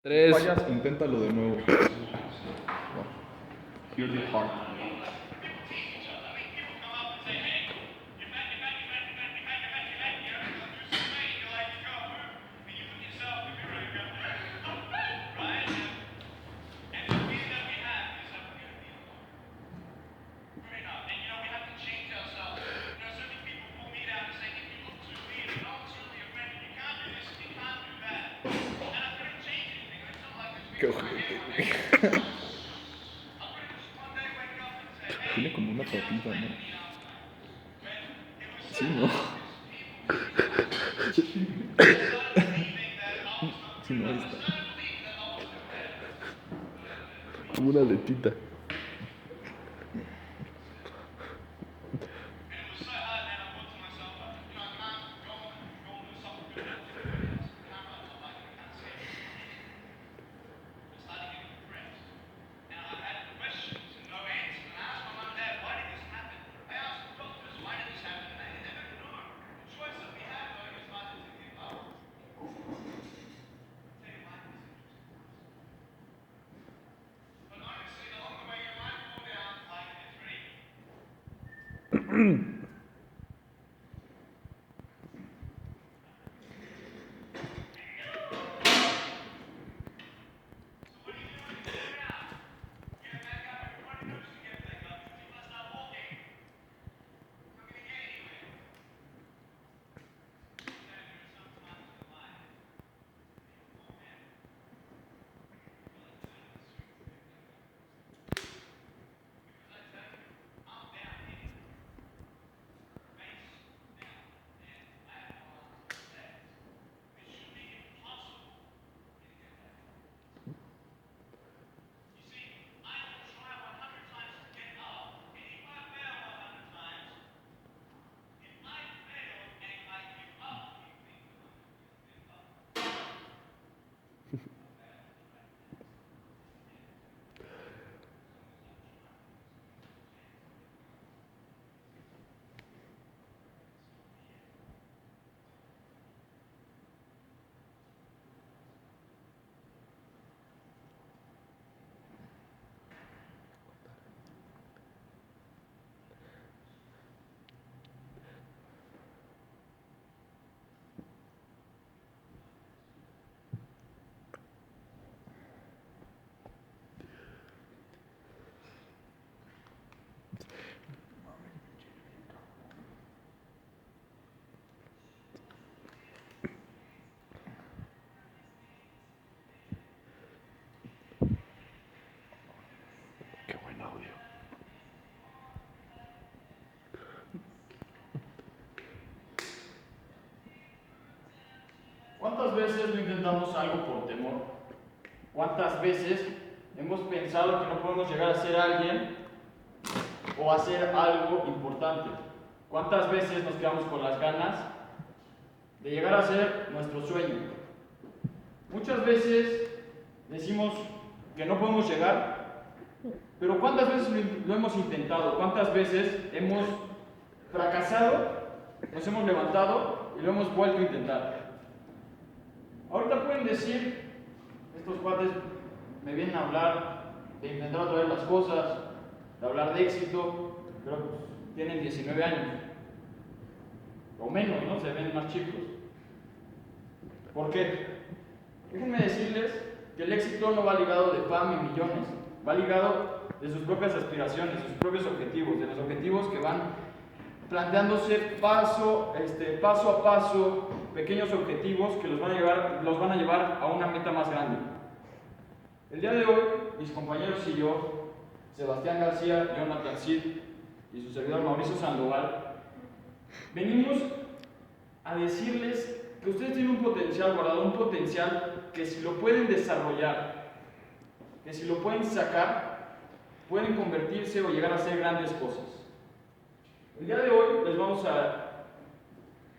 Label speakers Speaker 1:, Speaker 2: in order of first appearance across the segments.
Speaker 1: Tres.
Speaker 2: Fallas, inténtalo de nuevo. Here's your heart. Qué ojete. Tiene como una patita, ¿no? Sí, ¿no? Sí, no, ahí está.
Speaker 1: Como una letita. Qué buen audio.
Speaker 3: ¿Cuántas veces no intentamos algo por temor? ¿Cuántas veces hemos pensado que no podemos llegar a ser alguien o hacer algo importante? ¿Cuántas veces nos quedamos con las ganas de llegar a ser nuestro sueño? Muchas veces decimos que no podemos llegar, pero ¿cuántas veces lo hemos intentado? ¿Cuántas veces hemos fracasado, nos hemos levantado y lo hemos vuelto a intentar? Ahorita pueden decir, estos cuates me vienen a hablar de intentar otra vez las cosas, de hablar de éxito, pero pues, tienen 19 años, o menos, ¿no? Se ven más chicos. ¿Por qué? Déjenme decirles que el éxito no va ligado de fama y millones, va ligado de sus propias aspiraciones, sus propios objetivos, de los objetivos que van planteándose paso a paso, pequeños objetivos que los van a llevar a una meta más grande. El día de hoy, mis compañeros y yo, Sebastián García, Jonathan Cid y su servidor Mauricio Sandoval, venimos a decirles que ustedes tienen un potencial guardado, un potencial que si lo pueden desarrollar, que si lo pueden sacar, pueden convertirse o llegar a ser grandes cosas. El día de hoy les vamos a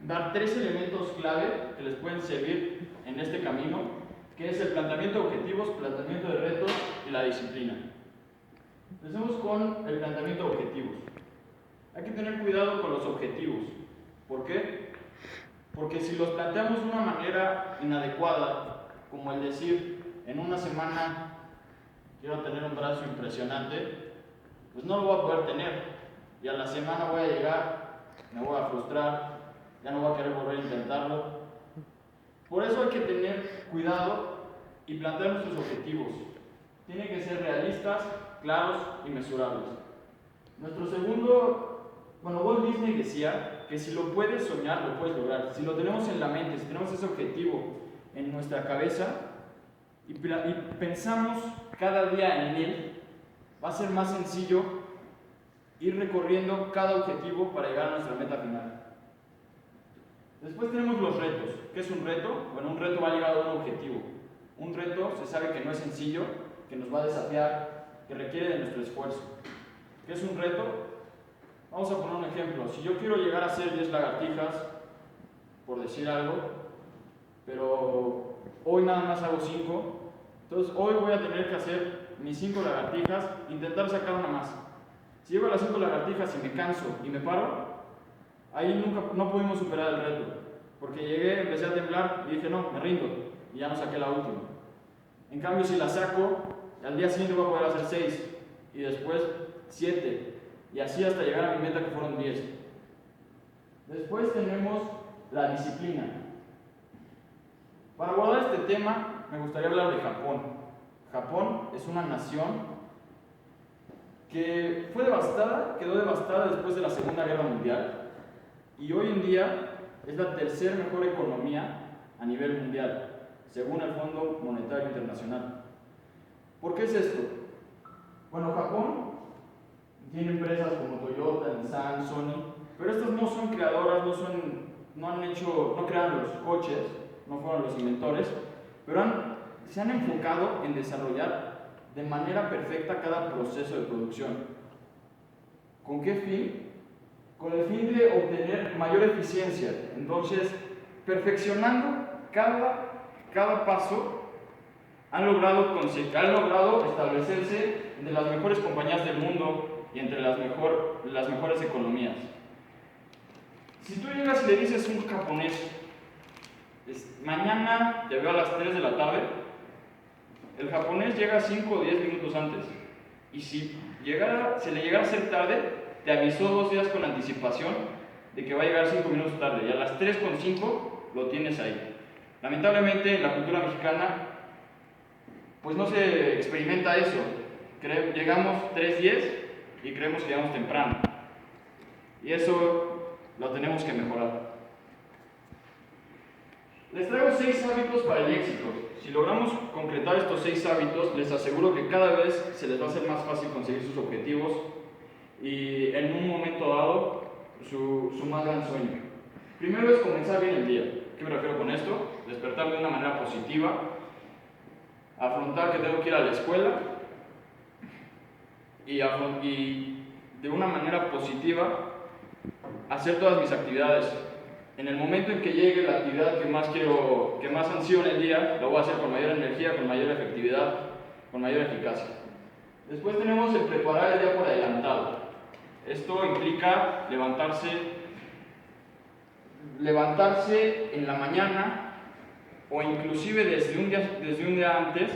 Speaker 3: dar 3 elementos clave que les pueden servir en este camino, que es el planteamiento de objetivos, planteamiento de retos y la disciplina. Empecemos con el planteamiento de objetivos. Hay que tener cuidado con los objetivos. ¿Por qué? Porque si los planteamos de una manera inadecuada, como el decir, en una semana quiero tener un brazo impresionante, pues no lo voy a poder tener. Y a la semana voy a llegar, me voy a frustrar, ya no voy a querer volver a intentarlo. Por eso hay que tener cuidado y plantear nuestros objetivos. Tienen que ser realistas, claros y mesurables. Nuestro segundo, Walt Disney decía que si lo puedes soñar, lo puedes lograr. Si lo tenemos en la mente, si tenemos ese objetivo en nuestra cabeza y pensamos cada día en él, va a ser más sencillo ir recorriendo cada objetivo para llegar a nuestra meta final. Después tenemos los retos. ¿Qué es un reto? Bueno, un reto va ligado a un objetivo. Un reto se sabe que no es sencillo, que nos va a desafiar, que requiere de nuestro esfuerzo. ¿Qué es un reto? Vamos a poner un ejemplo. Si yo quiero llegar a hacer 10 lagartijas, por decir algo, pero hoy nada más hago 5, entonces hoy voy a tener que hacer mis 5 lagartijas, intentar sacar una más. Si llego a las 5 lagartijas y me canso y me paro, ahí no pudimos superar el reto, porque llegué, empecé a temblar y dije no, me rindo, y ya no saqué la última. En cambio, si la saco, al día siguiente voy a poder hacer 6, y después 7, y así hasta llegar a mi meta que fueron 10. Después tenemos la disciplina. Para abordar este tema, me gustaría hablar de Japón. Japón es una nación que fue devastada, quedó devastada después de la Segunda Guerra Mundial, y hoy en día es la tercera mejor economía a nivel mundial, según el Fondo Monetario Internacional. ¿Por qué es esto? Bueno, Japón tiene empresas como Toyota, Nissan, Sony, pero estas no son creadoras, no crearon los coches, no fueron los inventores, pero se han enfocado en desarrollar de manera perfecta cada proceso de producción. ¿Con qué fin? Con el fin de obtener mayor eficiencia. Entonces, perfeccionando cada paso, han logrado establecerse entre las mejores compañías del mundo y entre las mejores economías. Si tú llegas y le dices a un japonés, mañana te veo a las 3 de la tarde, el japonés llega 5 o 10 minutos antes. Y si se le llegara a hacer tarde, te avisó 2 días con anticipación de que va a llegar 5 minutos tarde. Y a las 3:05 lo tienes ahí. Lamentablemente en la cultura mexicana, pues no se experimenta eso. Llegamos 3:10 y creemos que llegamos temprano. Y eso lo tenemos que mejorar. Les traigo 6 hábitos para el éxito. Si logramos concretar estos 6 hábitos, les aseguro que cada vez se les va a hacer más fácil conseguir sus objetivos y en un momento dado su más gran sueño. Primero es comenzar bien el día. ¿Qué me refiero con esto? Despertar de una manera positiva, afrontar que tengo que ir a la escuela y de una manera positiva hacer todas mis actividades. En el momento en que llegue la actividad que más ansío en el día, lo voy a hacer con mayor energía, con mayor efectividad, con mayor eficacia. Después tenemos el preparar el día por adelantado. Esto implica levantarse en la mañana o inclusive desde un día antes,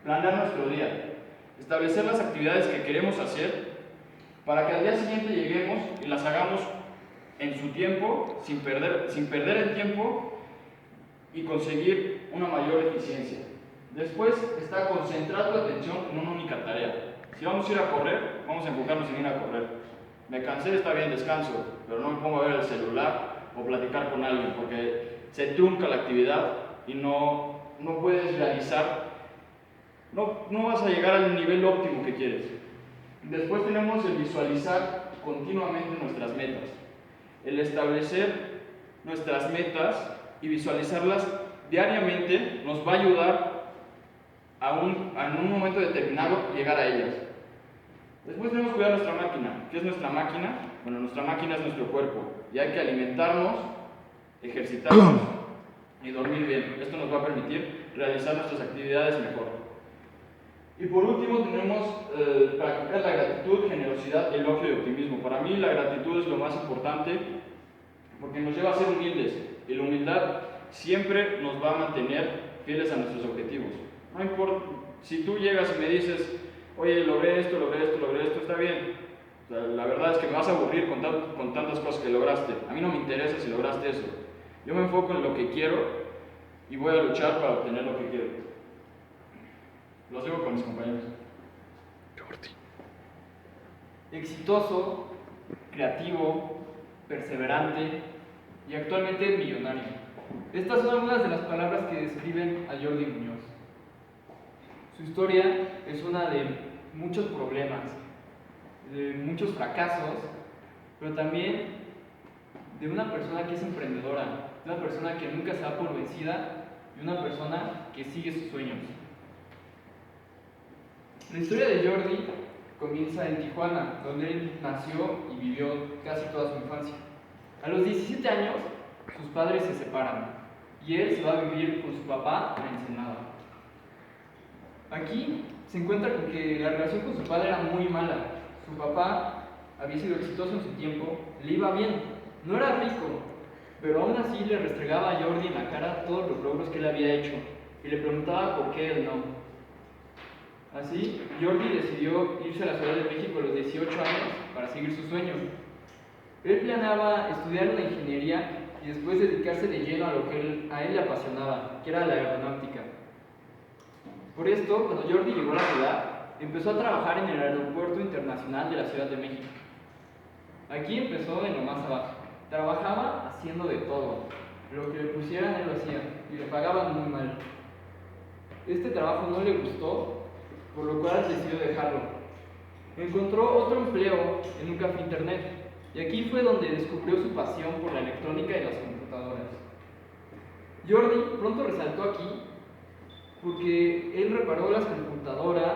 Speaker 3: planear nuestro día, establecer las actividades que queremos hacer para que al día siguiente lleguemos y las hagamos en su tiempo, sin perder el tiempo y conseguir una mayor eficiencia. Después está concentrar tu atención en una única tarea. Si vamos a ir a correr, vamos a enfocarnos en ir a correr. Me cansé, está bien, descanso, pero no me pongo a ver el celular o platicar con alguien porque se trunca la actividad y no puedes realizar, no vas a llegar al nivel óptimo que quieres. Después tenemos el visualizar continuamente nuestras metas. El establecer nuestras metas y visualizarlas diariamente nos va a ayudar en un momento determinado llegar a ellas. Después tenemos que cuidar nuestra máquina. ¿Qué es nuestra máquina? Bueno, nuestra máquina es nuestro cuerpo y hay que alimentarnos, ejercitarnos y dormir bien. Esto nos va a permitir realizar nuestras actividades mejor. Y por último tenemos practicar la gratitud, generosidad, elogio y optimismo. Para mí la gratitud es lo más importante porque nos lleva a ser humildes y la humildad siempre nos va a mantener fieles a nuestros objetivos. Si tú llegas y me dices, oye, logré esto, está bien. O sea, la verdad es que me vas a aburrir con tantas cosas que lograste. A mí no me interesa si lograste eso. Yo me enfoco en lo que quiero y voy a luchar para obtener lo que quiero. Los digo con mis compañeros.
Speaker 1: Jordi.
Speaker 4: Exitoso, creativo, perseverante y actualmente millonario. Estas son algunas de las palabras que describen a Jordi Muñoz. Su historia es una de muchos problemas, de muchos fracasos, pero también de una persona que es emprendedora, de una persona que nunca se da por vencida y una persona que sigue sus sueños. La historia de Jordi comienza en Tijuana, donde él nació y vivió casi toda su infancia. A los 17 años, sus padres se separan y él se va a vivir con su papá a Ensenada. Aquí se encuentra con que la relación con su padre era muy mala. Su papá había sido exitoso en su tiempo, le iba bien, no era rico, pero aún así le restregaba a Jordi en la cara todos los logros que él había hecho y le preguntaba por qué él no. Así, Jordi decidió irse a la Ciudad de México a los 18 años para seguir su sueño. Él planeaba estudiar una ingeniería y después dedicarse de lleno a lo que a él le apasionaba, que era la aeronáutica. Por esto, cuando Jordi llegó a la ciudad, empezó a trabajar en el Aeropuerto Internacional de la Ciudad de México. Aquí empezó en lo más abajo. Trabajaba haciendo de todo. Lo que le pusieran él lo hacía y le pagaban muy mal. Este trabajo no le gustó, por lo cual decidió dejarlo. Encontró otro empleo en un café internet y aquí fue donde descubrió su pasión por la electrónica y las computadoras. Jordi pronto resaltó aquí porque él reparó las computadoras,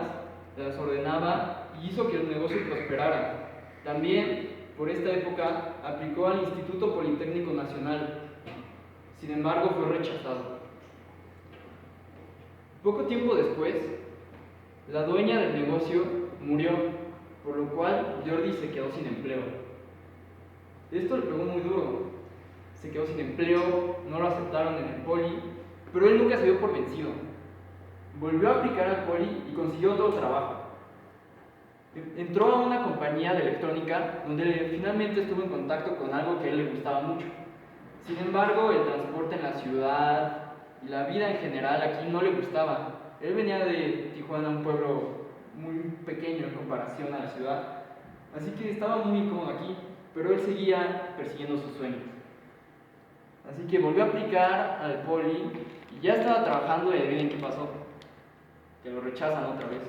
Speaker 4: las ordenaba y hizo que el negocio prosperara. También, por esta época, aplicó al Instituto Politécnico Nacional. Sin embargo, fue rechazado. Poco tiempo después, la dueña del negocio murió, por lo cual Jordi se quedó sin empleo. Esto le pegó muy duro. Se quedó sin empleo, no lo aceptaron en el poli, pero él nunca se dio por vencido. Volvió a aplicar al poli y consiguió otro trabajo. Entró a una compañía de electrónica donde finalmente estuvo en contacto con algo que a él le gustaba mucho. Sin embargo, el transporte en la ciudad y la vida en general aquí no le gustaba. Él venía de Tijuana, un pueblo muy pequeño en comparación a la ciudad, así que estaba muy incómodo aquí, pero él seguía persiguiendo sus sueños. Así que volvió a aplicar al poli y ya estaba trabajando y adivinen qué pasó, que lo rechazan otra vez.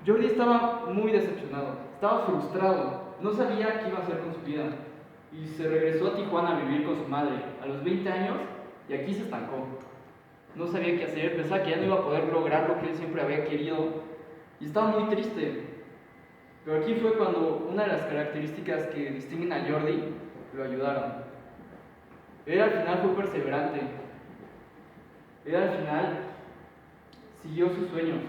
Speaker 4: Jordi estaba muy decepcionado, estaba frustrado, no sabía qué iba a hacer con su vida y se regresó a Tijuana a vivir con su madre a los 20 años y aquí se estancó. No sabía qué hacer, pensaba que ya no iba a poder lograr lo que él siempre había querido y estaba muy triste. Pero aquí fue cuando una de las características que distinguen a Jordi lo ayudaron. Él al final fue perseverante. Él al final siguió sus sueños.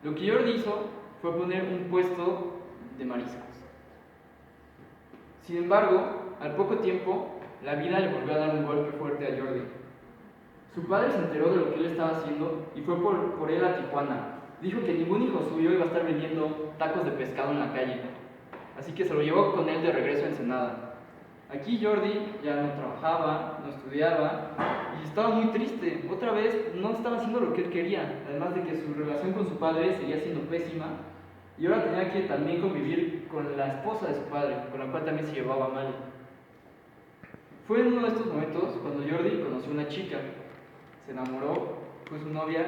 Speaker 4: Lo que Jordi hizo fue poner un puesto de mariscos. Sin embargo, al poco tiempo, la vida le volvió a dar un golpe fuerte a Jordi. Su padre se enteró de lo que él estaba haciendo y fue por él a Tijuana. Dijo que ningún hijo suyo iba a estar vendiendo tacos de pescado en la calle. Así que se lo llevó con él de regreso a Ensenada. Aquí Jordi ya no trabajaba, no estudiaba y estaba muy triste. Otra vez no estaba haciendo lo que él quería, además de que su relación con su padre seguía siendo pésima y ahora tenía que también convivir con la esposa de su padre, con la cual también se llevaba mal. Fue en uno de estos momentos cuando Jordi conoció a una chica, se enamoró, fue su novia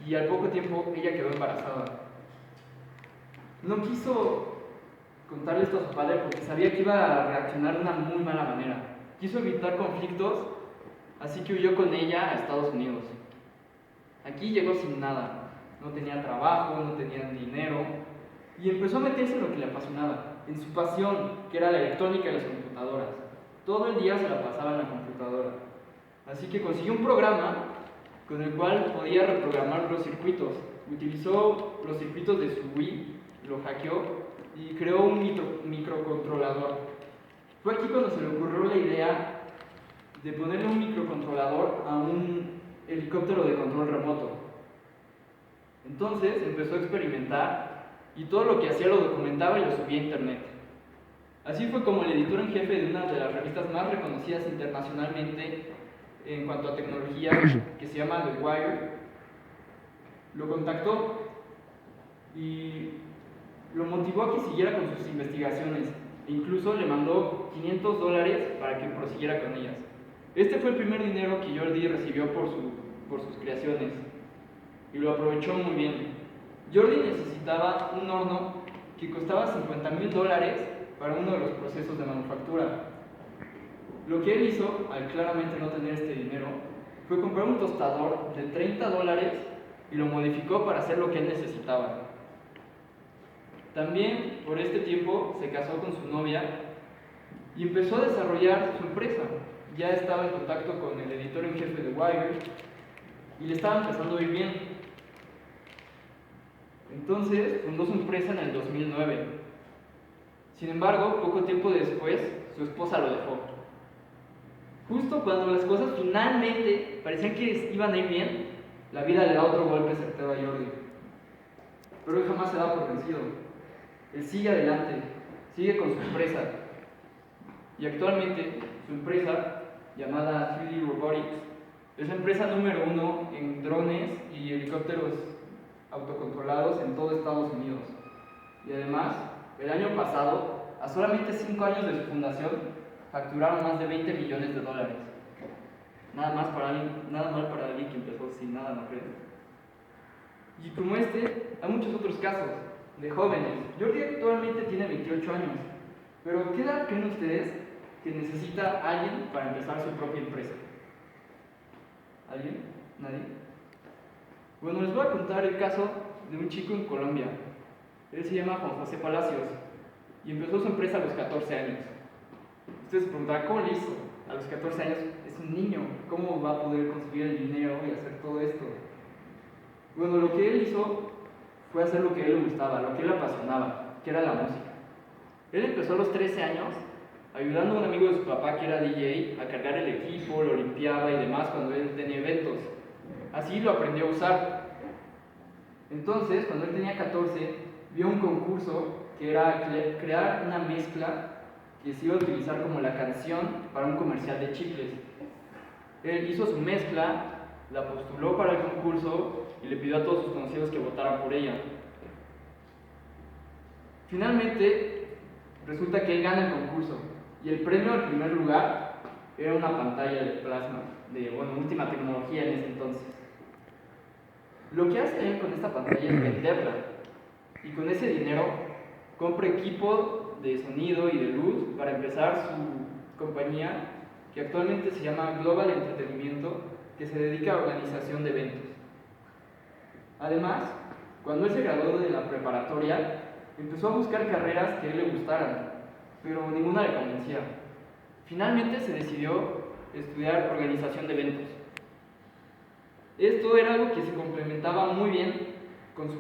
Speaker 4: y al poco tiempo ella quedó embarazada. No quiso contarle esto a su padre porque sabía que iba a reaccionar de una muy mala manera. Quiso evitar conflictos, así que huyó con ella a Estados Unidos. Aquí llegó sin nada, no tenía trabajo, no tenía dinero y empezó a meterse en lo que le apasionaba, en su pasión, que era la electrónica y las computadoras. Todo el día se la pasaba en la computadora. Así que consiguió un programa con el cual podía reprogramar los circuitos. Utilizó los circuitos de su Wii, lo hackeó y creó un microcontrolador. Fue aquí cuando se le ocurrió la idea de ponerle un microcontrolador a un helicóptero de control Entonces empezó a experimentar y todo lo que hacía lo documentaba y lo subía a internet. Así fue como el editor en jefe de una de las revistas más reconocidas internacionalmente en cuanto a tecnología, que se llama The Wire, lo contactó y lo motivó a que siguiera con sus investigaciones e incluso le mandó $500 para que prosiguiera con ellas. Este fue el primer dinero que Jordi recibió por sus creaciones y lo aprovechó muy bien. Jordi necesitaba un horno que costaba $50,000 para uno de los procesos de manufactura. Lo que él hizo, al claramente no tener este dinero, fue comprar un tostador de $30 y lo modificó para hacer lo que él necesitaba. También, por este tiempo, se casó con su novia y empezó a desarrollar su empresa. Ya estaba en contacto con el editor en jefe de Wire y le estaba empezando a ir bien. Entonces, fundó su empresa en el 2009. Sin embargo, poco tiempo después, su esposa lo dejó. Justo cuando las cosas finalmente parecían que iban a ir bien, la vida le da otro golpe certero a Jordi. Pero él jamás se da por vencido. Él sigue adelante, sigue con su empresa. Y actualmente, su empresa, llamada 3D Robotics, es la empresa número 1 en drones y helicópteros autocontrolados en todo Estados Unidos. Y además, el año pasado, a solamente 5 años de su fundación, facturaron más de $20 millones. Nada mal para alguien que empezó sin nada, ¿no creen? Y como este, hay muchos otros casos de jóvenes. Jordi actualmente tiene 28 años, pero ¿qué edad creen ustedes que necesita alguien para empezar su propia empresa? ¿Alguien? ¿Nadie? Bueno, les voy a contar el caso de un chico en Colombia. Él se llama Juan José Palacios y empezó su empresa a los 14 años. Ustedes se preguntarán, ¿cómo lo hizo? A los 14 años es un niño, ¿cómo va a poder conseguir el dinero y hacer todo esto? Bueno, lo que él hizo fue hacer lo que a él le gustaba, lo que a él le apasionaba, que era la música. Él empezó a los 13 años ayudando a un amigo de su papá que era DJ a cargar el equipo, lo limpiaba y demás cuando él tenía eventos. Así lo aprendió a usar. Entonces, cuando él tenía 14, vio un concurso que era crear una mezcla que se iba a utilizar como la canción para un comercial de chicles. Él hizo su mezcla, la postuló para el concurso y le pidió a todos sus conocidos que votaran por ella. Finalmente, resulta que él gana el concurso y el premio al primer lugar era una pantalla de plasma, de última tecnología en ese entonces. Lo que hace él con esta pantalla es venderla y con ese dinero compra equipo de sonido y de luz para empezar su compañía, que actualmente se llama Global Entretenimiento, que se dedica a organización de eventos. Además, cuando él se graduó de la preparatoria, empezó a buscar carreras que a él le gustaran, pero ninguna le convencía. Finalmente se decidió estudiar organización de eventos. Esto era algo que se complementaba muy bien con su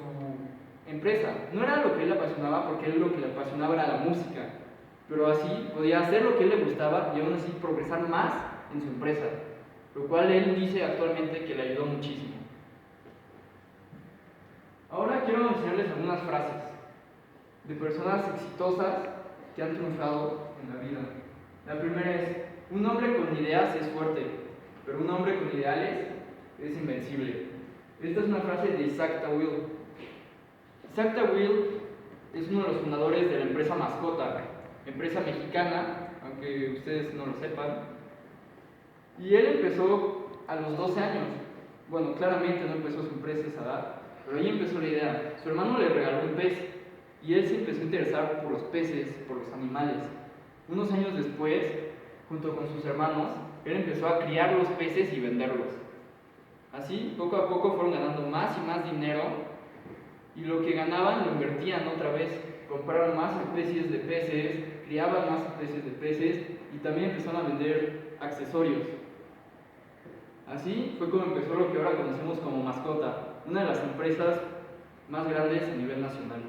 Speaker 4: empresa. No era lo que él le apasionaba, porque él lo que le apasionaba era la música, pero así podía hacer lo que él le gustaba y aún así progresar más en su empresa, lo cual él dice actualmente que le ayudó muchísimo. Ahora quiero enseñarles algunas frases de personas exitosas que han triunfado en la vida. La primera es: un hombre con ideas es fuerte, pero un hombre con ideales es invencible. Esta es una frase de Isaac Tawil. Isaac Tawil es uno de los fundadores de la empresa Mascota, empresa mexicana, aunque ustedes no lo sepan. Y él empezó a los 12 años. Bueno, claramente no empezó su empresa a esa edad, pero ahí empezó la idea. Su hermano le regaló un pez y él se empezó a interesar por los peces, por los animales. Unos años después, junto con sus hermanos, él empezó a criar los peces y venderlos. Así, poco a poco fueron ganando más y más dinero y lo que ganaban lo invertían otra vez. Compraron más especies de peces, criaban más especies de peces y también empezaron a vender accesorios. Así fue como empezó lo que ahora conocemos como Mascota, una de las empresas más grandes a nivel nacional.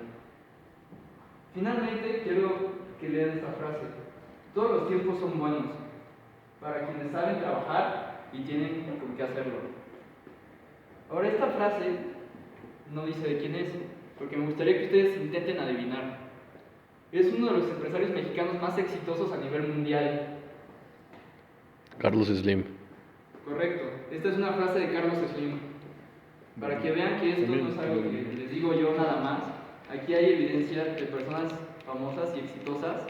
Speaker 4: Finalmente, quiero que lean esta frase: todos los tiempos son buenos para quienes saben trabajar y tienen con qué hacerlo. Ahora, esta frase No dice de quién es, porque me gustaría que ustedes intenten adivinar. Es uno de los empresarios mexicanos más exitosos a nivel mundial.
Speaker 1: Carlos Slim.
Speaker 4: Correcto. Esta es una frase de Carlos Slim. Para que vean que esto no es algo que les digo yo nada más. Aquí hay evidencia de personas famosas y exitosas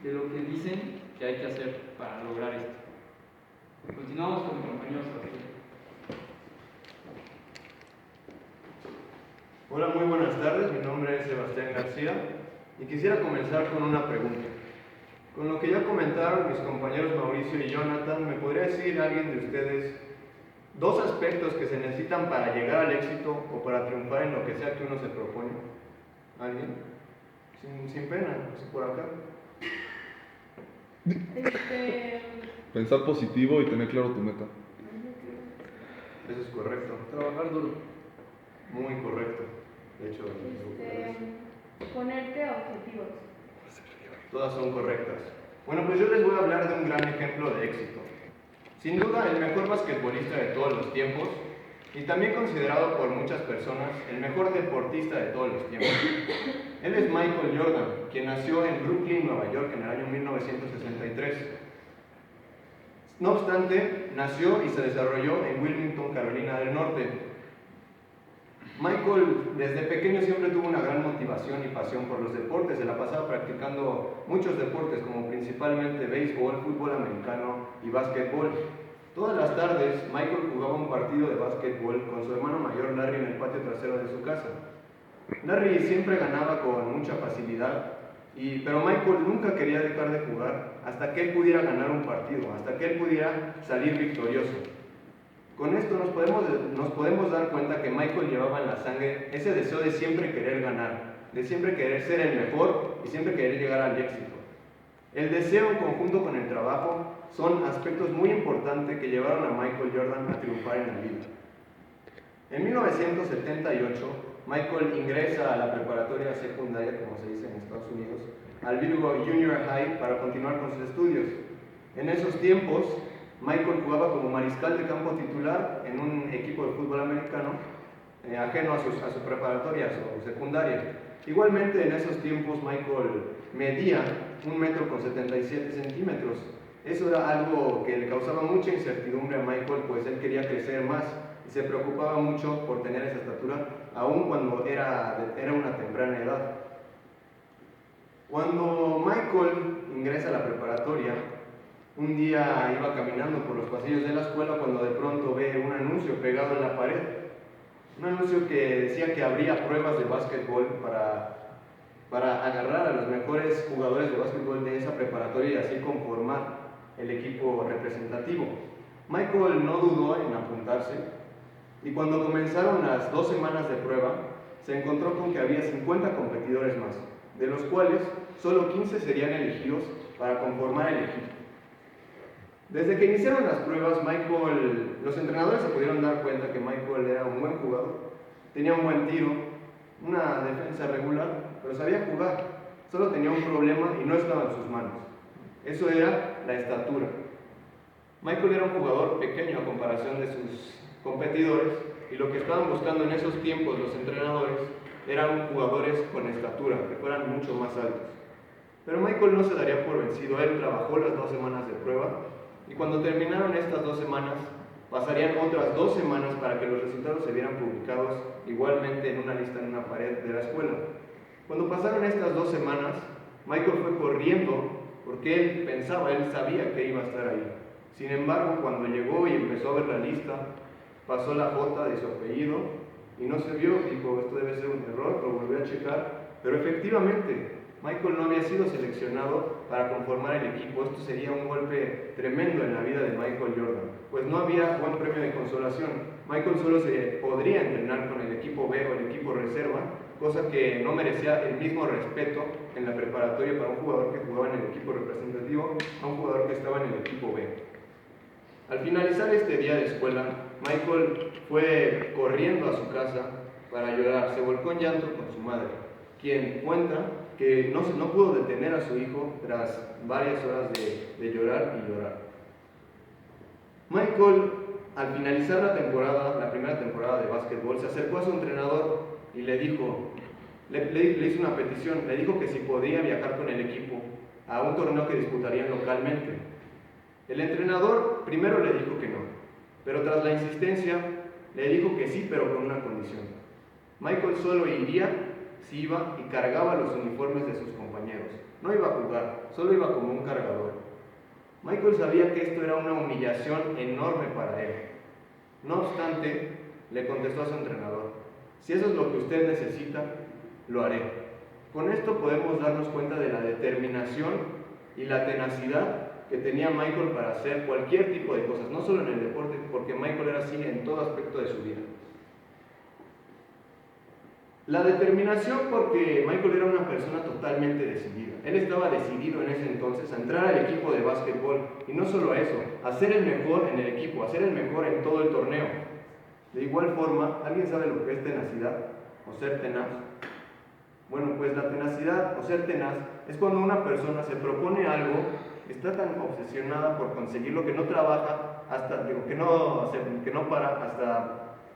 Speaker 4: de lo que dicen que hay que hacer para lograr esto. Continuamos con mi compañero Sebastián.
Speaker 5: Hola, muy buenas tardes. Mi nombre es Sebastián García y quisiera comenzar con una pregunta. Con lo que ya comentaron mis compañeros Mauricio y Jonathan, ¿me podría decir alguien de ustedes dos aspectos que se necesitan para llegar al éxito o para triunfar en lo que sea que uno se propone? ¿Alguien? Sin pena, así por acá.
Speaker 2: Pensar positivo y tener claro tu meta.
Speaker 5: Eso es correcto.
Speaker 4: Trabajar duro.
Speaker 5: Muy correcto. De hecho,
Speaker 6: Ponerte objetivos.
Speaker 5: todas son correctas. Bueno, pues yo les voy a hablar de un gran ejemplo de éxito. Sin duda, el mejor basquetbolista de todos los tiempos y también considerado por muchas personas el mejor deportista de todos los tiempos. Él es Michael Jordan, quien nació en Brooklyn, Nueva York, en el año 1963. No obstante, nació y se desarrolló en Wilmington, Carolina del Norte. Michael desde pequeño siempre tuvo una gran motivación y pasión por los deportes. Se la pasaba practicando muchos deportes, como principalmente béisbol, fútbol americano y básquetbol. Todas las tardes, Michael jugaba un partido de básquetbol con su hermano mayor Larry en el patio trasero de su casa. Larry siempre ganaba con mucha facilidad, pero Michael nunca quería dejar de jugar hasta que él pudiera ganar un partido, hasta que él pudiera salir victorioso. Con esto nos podemos dar cuenta que Michael llevaba en la sangre ese deseo de siempre querer ganar, de siempre querer ser el mejor y siempre querer llegar al éxito. El deseo en conjunto con el trabajo son aspectos muy importantes que llevaron a Michael Jordan a triunfar en la vida. En 1978, Michael ingresa a la preparatoria secundaria, como se dice en Estados Unidos, al Virgo Junior High para continuar con sus estudios. En esos tiempos, Michael jugaba como mariscal de campo titular en un equipo de fútbol americano, ajeno a su preparatoria, a su secundaria. Igualmente, en esos tiempos, Michael medía 1,77 m. Eso era algo que le causaba mucha incertidumbre a Michael, pues él quería crecer más y se preocupaba mucho por tener esa estatura, aun cuando era una temprana edad. Cuando Michael ingresa a la preparatoria, un día iba caminando por los pasillos de la escuela cuando de pronto ve un anuncio pegado en la pared. Un anuncio que decía que habría pruebas de básquetbol para agarrar a los mejores jugadores de básquetbol de esa preparatoria y así conformar el equipo representativo. Michael no dudó en apuntarse y cuando comenzaron las 2 semanas de prueba, se encontró con que había 50 competidores más, de los cuales solo 15 serían elegidos para conformar el equipo. Desde que iniciaron las pruebas, los entrenadores se pudieron dar cuenta que Michael era un buen jugador, tenía un buen tiro, una defensa regular, pero sabía jugar, solo tenía un problema y no estaba en sus manos. Eso era la estatura. Michael era un jugador pequeño a comparación de sus competidores y lo que estaban buscando en esos tiempos los entrenadores eran jugadores con estatura, que fueran mucho más altos. Pero Michael no se daría por vencido, él trabajó las 2 semanas de prueba y cuando terminaron estas 2 semanas, pasarían otras 2 semanas para que los resultados se vieran publicados igualmente en una lista en una pared de la escuela. Cuando pasaron estas 2 semanas, Michael fue corriendo porque él sabía que iba a estar ahí. Sin embargo, cuando llegó y empezó a ver la lista, pasó la J de su apellido y no se vio, dijo, esto debe ser un error, lo volvió a checar, pero efectivamente, Michael no había sido seleccionado para conformar el equipo. Esto sería un golpe tremendo en la vida de Michael Jordan, pues no había buen premio de consolación. Michael solo se podría entrenar con el equipo B o el equipo reserva, cosa que no merecía el mismo respeto en la preparatoria para un jugador que jugaba en el equipo representativo a un jugador que estaba en el equipo B. Al finalizar este día de escuela, Michael fue corriendo a su casa para llorar. Se volcó en llanto con su madre, quien cuenta que no pudo detener a su hijo tras varias horas de llorar y llorar. Michael al finalizar la temporada, la primera temporada de básquetbol, se acercó a su entrenador y le dijo, le hizo una petición, le dijo que si podía viajar con el equipo a un torneo que disputarían localmente. El entrenador primero le dijo que no, pero tras la insistencia le dijo que sí, pero con una condición. Michael solo iría si iba y cargaba los uniformes de sus compañeros. No iba a jugar, solo iba como un cargador. Michael sabía que esto era una humillación enorme para él. No obstante, le contestó a su entrenador, si eso es lo que usted necesita, lo haré. Con esto podemos darnos cuenta de la determinación y la tenacidad que tenía Michael para hacer cualquier tipo de cosas, no solo en el deporte, porque Michael era así en todo aspecto de su vida. La determinación porque Michael era una persona totalmente decidida. Él estaba decidido en ese entonces a entrar al equipo de básquetbol y no solo eso, a ser el mejor en el equipo, a ser el mejor en todo el torneo. De igual forma, ¿alguien sabe lo que es tenacidad o ser tenaz? Bueno, pues la tenacidad o ser tenaz es cuando una persona se propone algo, está tan obsesionada por conseguirlo que no trabaja que no para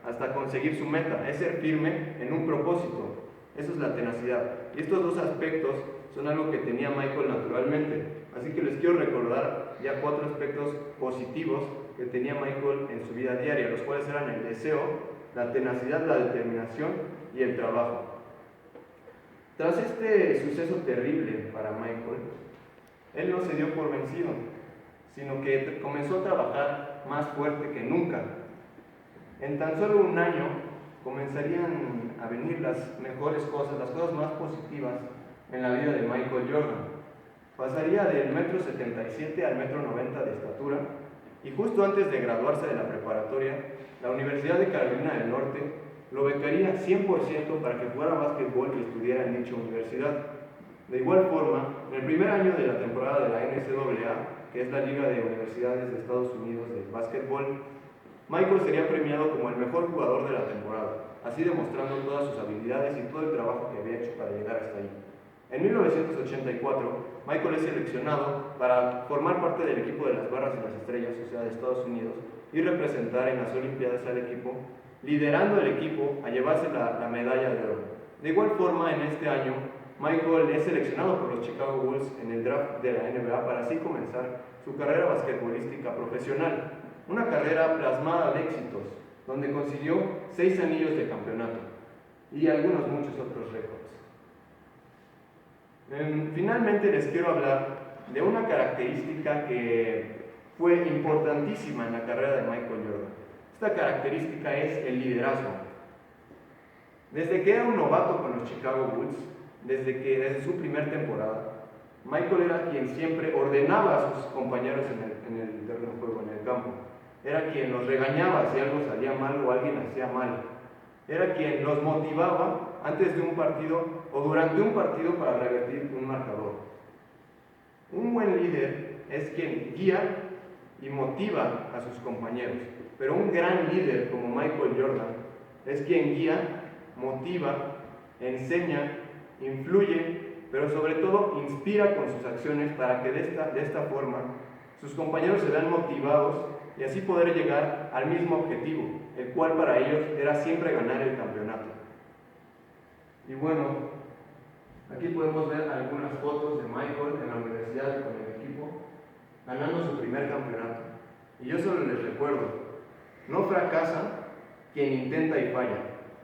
Speaker 5: hasta conseguir su meta, es ser firme en un propósito. Eso es la tenacidad. Y estos dos aspectos son algo que tenía Michael naturalmente. Así que les quiero recordar ya 4 aspectos positivos que tenía Michael en su vida diaria, los cuales eran el deseo, la tenacidad, la determinación y el trabajo. Tras este suceso terrible para Michael, él no se dio por vencido, sino que comenzó a trabajar más fuerte que nunca. En tan solo un año comenzarían a venir las mejores cosas, las cosas más positivas en la vida de Michael Jordan. Pasaría del 1,77 m al 1,90 m de estatura y justo antes de graduarse de la preparatoria, la Universidad de Carolina del Norte lo becaría 100% para que jugara básquetbol y estudiara en dicha universidad. De igual forma, en el primer año de la temporada de la NCAA, que es la Liga de Universidades de Estados Unidos de básquetbol, Michael sería premiado como el mejor jugador de la temporada, así demostrando todas sus habilidades y todo el trabajo que había hecho para llegar hasta ahí. En 1984, Michael es seleccionado para formar parte del equipo de las Barras de las Estrellas, o sea, de Estados Unidos, y representar en las Olimpiadas al equipo, liderando el equipo a llevarse la medalla de oro. De igual forma, en este año, Michael es seleccionado por los Chicago Bulls en el draft de la NBA para así comenzar su carrera basquetbolística profesional. Una carrera plasmada de éxitos, donde consiguió 6 anillos de campeonato y muchos otros récords. Finalmente les quiero hablar de una característica que fue importantísima en la carrera de Michael Jordan. Esta característica es el liderazgo. Desde que era un novato con los Chicago Bulls, desde su primer temporada, Michael era quien siempre ordenaba a sus compañeros en el terreno de juego, en el campo. Era quien los regañaba si algo salía mal o alguien hacía mal. Era quien los motivaba antes de un partido o durante un partido para revertir un marcador. Un buen líder es quien guía y motiva a sus compañeros, pero un gran líder como Michael Jordan es quien guía, motiva, enseña, influye, pero sobre todo inspira con sus acciones para que de esta forma sus compañeros se vean motivados y así poder llegar al mismo objetivo, el cual para ellos era siempre ganar el campeonato. Y bueno, aquí podemos ver algunas fotos de Michael en la universidad con el equipo, ganando su primer campeonato. Y yo solo les recuerdo, no fracasa quien intenta y falla,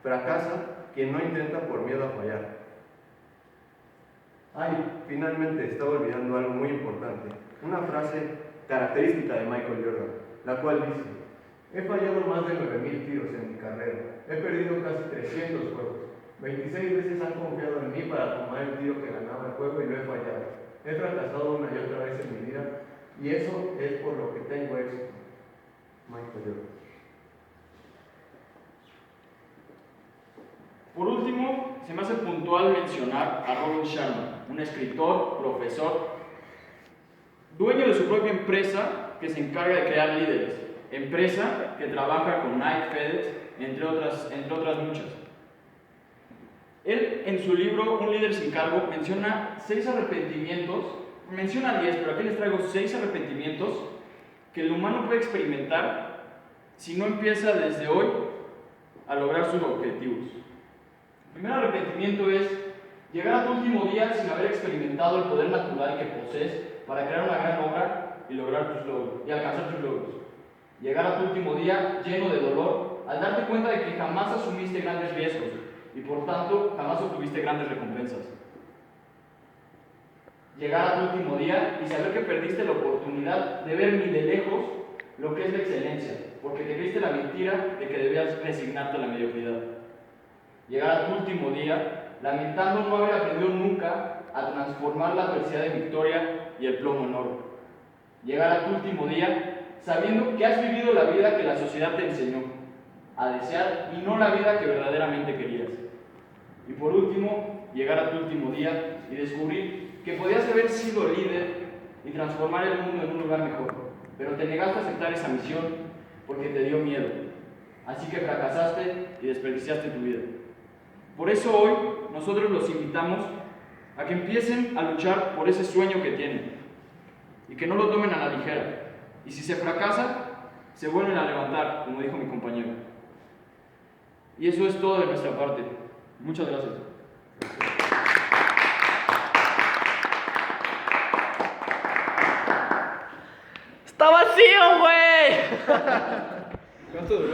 Speaker 5: fracasa quien no intenta por miedo a fallar. Finalmente estaba olvidando algo muy importante, una frase característica de Michael Jordan, la cual dice: he fallado más de 9,000 tiros en mi carrera, he perdido casi 300 juegos, 26 veces han confiado en mí para tomar el tiro que ganaba el juego y lo he fallado, he fracasado una y otra vez en mi vida y eso es por lo que tengo éxito. Michael Jordan.
Speaker 3: Por último, se me hace puntual mencionar a Robin Sharma, un escritor, profesor, dueño de su propia empresa que se encarga de crear líderes, empresa que trabaja con Nike, FedEx, entre otras muchas. Él, en su libro Un líder sin cargo, menciona 6 arrepentimientos, menciona 10, pero aquí les traigo 6 arrepentimientos que el humano puede experimentar si no empieza desde hoy a lograr sus objetivos. El primer arrepentimiento es llegar a tu último día sin haber experimentado el poder natural que posees para crear una gran obra y lograr tus logros y alcanzar tus logros. Llegar a tu último día lleno de dolor al darte cuenta de que jamás asumiste grandes riesgos y por tanto jamás obtuviste grandes recompensas. Llegar a tu último día y saber que perdiste la oportunidad de ver ni de lejos lo que es la excelencia, porque te creíste la mentira de que debías resignarte a la mediocridad. Llegar a tu último día lamentando no haber aprendido nunca a transformar la adversidad en victoria y el plomo en oro. Llegar a tu último día sabiendo que has vivido la vida que la sociedad te enseñó a desear y no la vida que verdaderamente querías. Y por último, llegar a tu último día y descubrir que podías haber sido líder y transformar el mundo en un lugar mejor, pero te negaste a aceptar esa misión porque te dio miedo. Así que fracasaste y desperdiciaste tu vida. Por eso hoy nosotros los invitamos a que empiecen a luchar por ese sueño que tienen y que no lo tomen a la ligera. Y si se fracasa, se vuelven a levantar, como dijo mi compañero. Y eso es todo de nuestra parte. Muchas gracias.
Speaker 1: ¡Está vacío, güey!
Speaker 2: ¿Cuánto duró?